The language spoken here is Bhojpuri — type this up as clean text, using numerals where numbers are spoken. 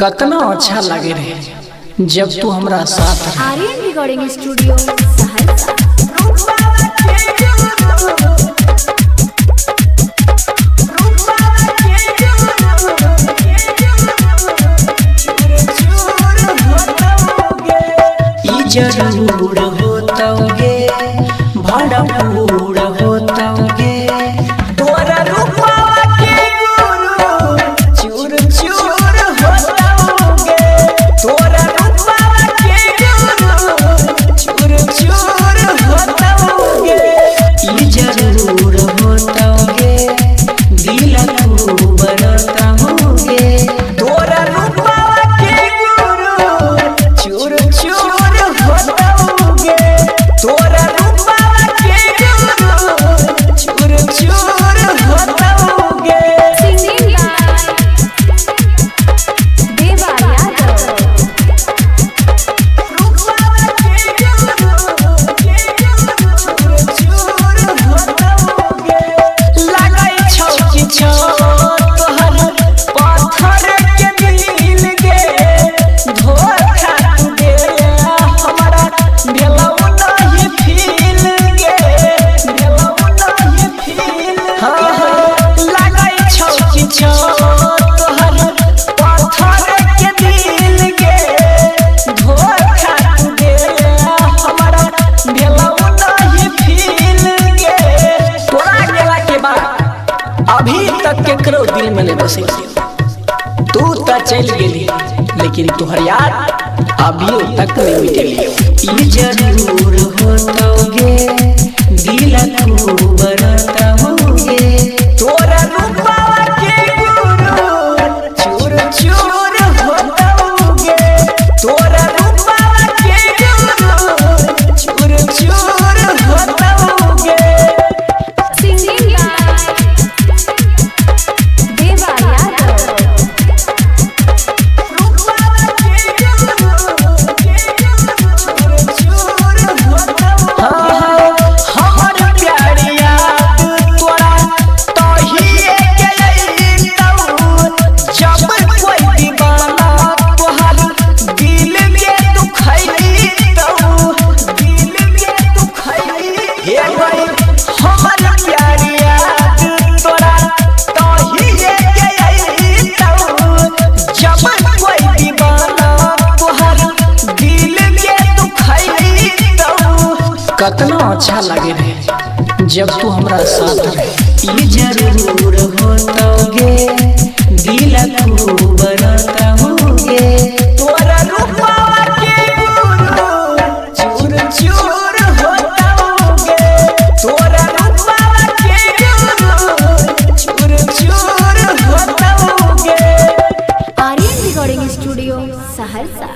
कितना अच्छा लगे रहे जब तू हमरा साथ रहे। Aryan recording studio Saharsa. जरूर होतोगे भरपूर होतोगे तोरा रूपवा के गुरु चूर चूर होतोगे तोरा रूपवा के गुरु चूर चूर होतोगे ई जरूर होतोगे दिल को बरताओगे तोरा रूपवा के गुरु चूर चूर अभी तक केकरो दिल में नहीं बसे तू तो चल गेली लेकिन तुहर याद अभी तक नहीं मिटेली। ई जरूर होतोगे दिल को बरताओगे तोरा रूपवा के गुरु चूर चूर होतोगे तोरा रूपवा के गुरु चूर चूर होतोगे। कितना अच्छा लगे रहे जब तू हमरा साथ रहे। ई जरूर होतोगे दिल को बरताओगे तोरा रूपवा के गुरु चूर चूर होतोगे तोरा रूपवा के गुरु चूर चूर होतोगे। Aryan recording studio Saharsa.